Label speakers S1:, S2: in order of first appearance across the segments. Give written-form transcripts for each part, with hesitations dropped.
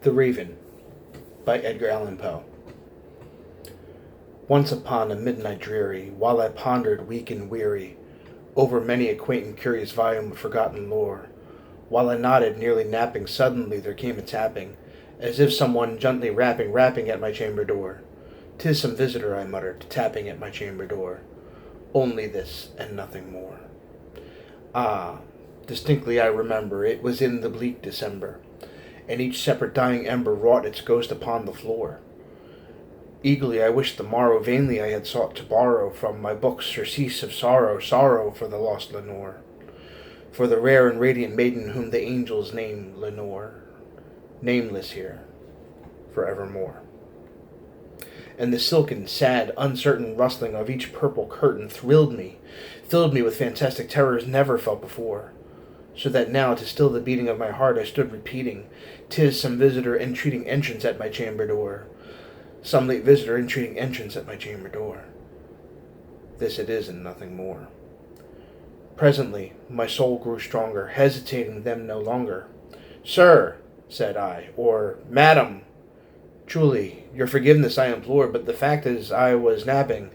S1: The Raven by Edgar Allan Poe. Once upon a midnight dreary, while I pondered weak and weary over many a quaint and curious volume of forgotten lore, while I nodded, nearly napping, suddenly there came a tapping, as if someone gently rapping at my chamber door. "'Tis some visitor," I muttered, tapping at my chamber door. Only this, and nothing more. Ah, distinctly I remember, it was in the bleak December, and each separate dying ember wrought its ghost upon the floor. Eagerly I wished the morrow, vainly I had sought to borrow from my books surcease of sorrow, sorrow for the lost Lenore, for the rare and radiant maiden whom the angels name Lenore, nameless here, forevermore. And the silken, sad, uncertain rustling of each purple curtain thrilled me, filled me with fantastic terrors never felt before, so that now, to still the beating of my heart, I stood repeating, "'Tis some visitor entreating entrance at my chamber door, some late visitor entreating entrance at my chamber door. This it is and nothing more." Presently my soul grew stronger, hesitating them no longer. "Sir," said I, or "Madam, truly your forgiveness I implore, but the fact is I was napping,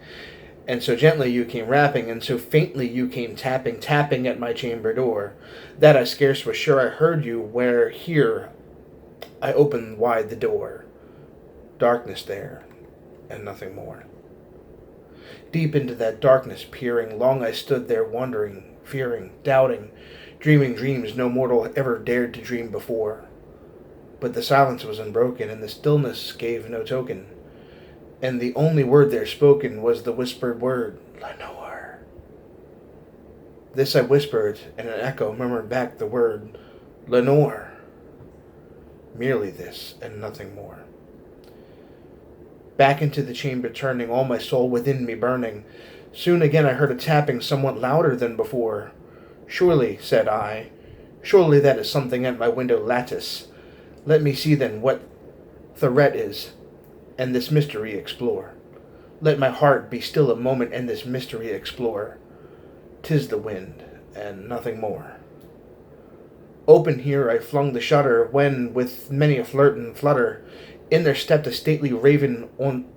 S1: and so gently you came rapping, and so faintly you came tapping at my chamber door, that I scarce was sure I heard you, where here I opened wide the door. Darkness there, and nothing more." Deep into that darkness peering, long I stood there wondering, fearing, doubting, dreaming dreams no mortal ever dared to dream before. But the silence was unbroken, and the stillness gave no token, and the only word there spoken was the whispered word, "Lenore." This I whispered, and an echo murmured back the word, "Lenore." Merely this, and nothing more. Back into the chamber turning, all my soul within me burning, soon again I heard a tapping somewhat louder than before. "Surely," said I, "surely that is something at my window lattice. Let me see then what the threat is, and this mystery explore. Let my heart be still a moment, and this mystery explore. 'Tis the wind, and nothing more." Open here I flung the shutter, when, with many a flirt and flutter, in there stepped a stately raven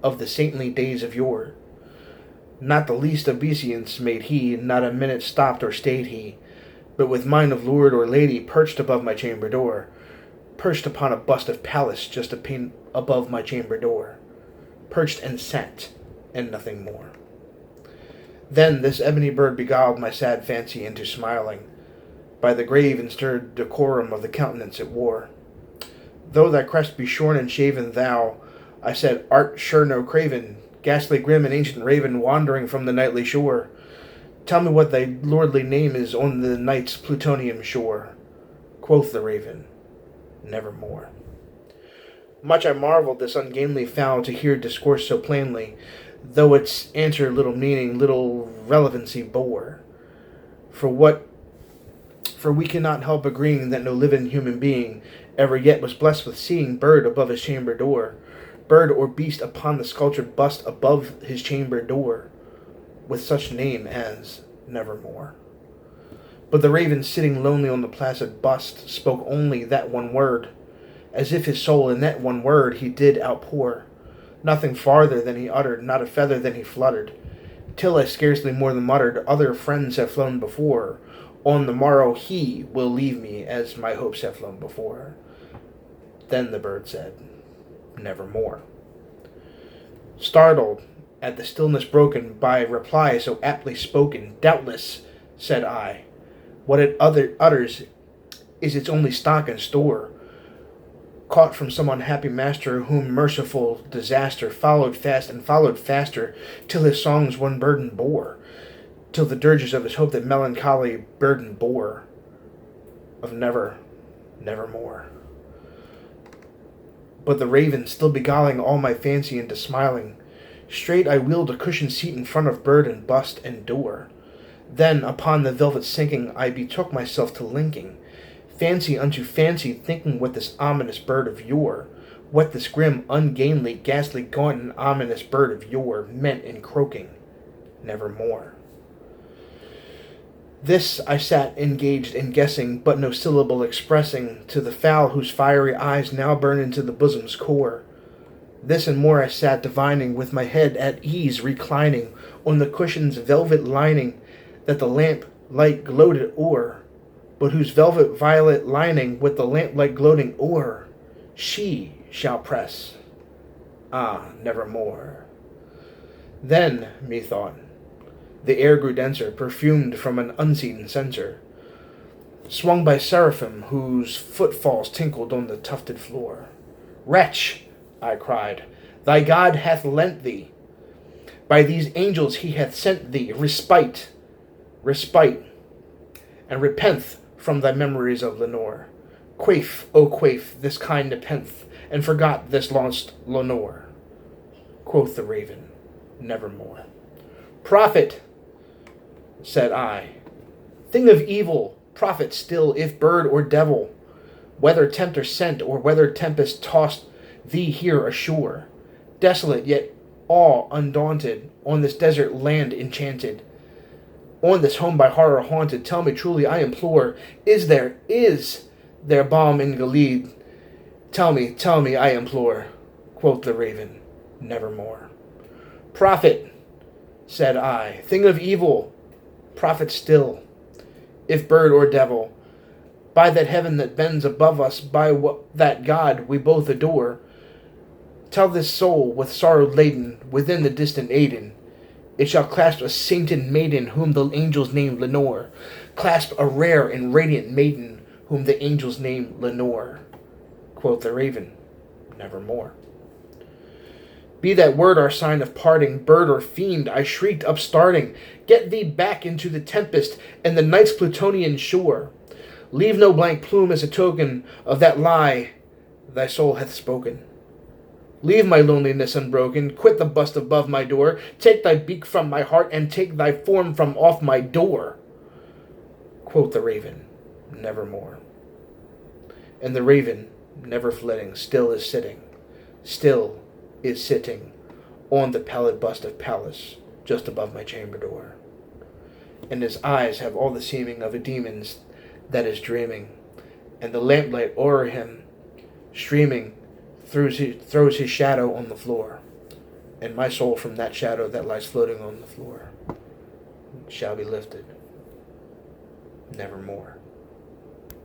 S1: of the saintly days of yore. Not the least obeisance made he, not a minute stopped or stayed he, but with mine of lord or lady perched above my chamber door, perched upon a bust of Pallas just a pane above my chamber door, perched and sat, and nothing more. Then this ebony bird beguiled my sad fancy into smiling, by the grave and stirred decorum of the countenance it wore. "Though thy crest be shorn and shaven, thou," I said, "art sure no craven, ghastly grim and ancient raven, wandering from the nightly shore. Tell me what thy lordly name is on the night's Plutonian shore." Quoth the raven, "Nevermore." Much I marveled this ungainly fowl to hear discourse so plainly, though its answer little meaning, little relevancy bore. For we cannot help agreeing that no living human being ever yet was blessed with seeing bird above his chamber door, bird or beast upon the sculptured bust above his chamber door, with such name as Nevermore. But the raven, sitting lonely on the placid bust, spoke only that one word, as if his soul in that one word he did outpour. Nothing farther than he uttered, not a feather than he fluttered, till I scarcely more than muttered, "Other friends have flown before. On the morrow he will leave me, as my hopes have flown before." Then the bird said, "Nevermore." Startled at the stillness broken by a reply so aptly spoken, "Doubtless," said I, "what it utters is its only stock and store, caught from some unhappy master, whom merciful disaster followed fast and followed faster, till his songs one burden bore, till the dirges of his hope that melancholy burden bore, of nevermore." But the raven, still beguiling all my fancy into smiling, straight I wheeled a cushioned seat in front of bird and bust and door. Then, upon the velvet sinking, I betook myself to linking fancy unto fancy, thinking what this ominous bird of yore, what this grim, ungainly, ghastly, gaunt, and ominous bird of yore meant in croaking, "Nevermore." This I sat engaged in guessing, but no syllable expressing to the fowl whose fiery eyes now burn into the bosom's core. This and more I sat divining, with my head at ease reclining on the cushion's velvet lining that the lamp light gloated o'er, but whose velvet violet lining with the lamp light gloating o'er she shall press, ah, nevermore. Then, methought, the air grew denser, perfumed from an unseen censer, swung by seraphim whose footfalls tinkled on the tufted floor. Wretch, I cried, thy God hath lent thee. By these angels he hath sent thee respite, respite, and repent from thy memories of Lenore. Quaff, O quaff, this kind nepenthe, and forgot this lost Lenore. Quoth the raven, nevermore. Prophet, said I, thing of evil, prophet still, if bird or devil, whether tempter sent or whether tempest tossed thee here ashore, desolate yet awe undaunted, on this desert land enchanted, on this home by horror haunted, tell me truly, I implore, is there balm in Gilead? Tell me, I implore. Quoth the raven, nevermore. Prophet, said I, thing of evil, prophet still, if bird or devil, by that heaven that bends above us, by that God we both adore, tell this soul with sorrow laden within the distant Aidenn, it shall clasp a sainted maiden whom the angels name Lenore, clasp a rare and radiant maiden whom the angels name Lenore. Quoth the raven, nevermore. Be that word our sign of parting, bird or fiend, I shrieked upstarting, get thee back into the tempest and the night's Plutonian shore. Leave no blank plume as a token of that lie thy soul hath spoken. Leave my loneliness unbroken, quit the bust above my door, take thy beak from my heart, and take thy form from off my door. Quoth the raven, nevermore. And the raven, never flitting, still is sitting on the pallid bust of Pallas, just above my chamber door. And his eyes have all the seeming of a demon's that is dreaming, and the lamplight o'er him, streaming, throws his shadow on the floor, and my soul from that shadow that lies floating on the floor shall be lifted nevermore.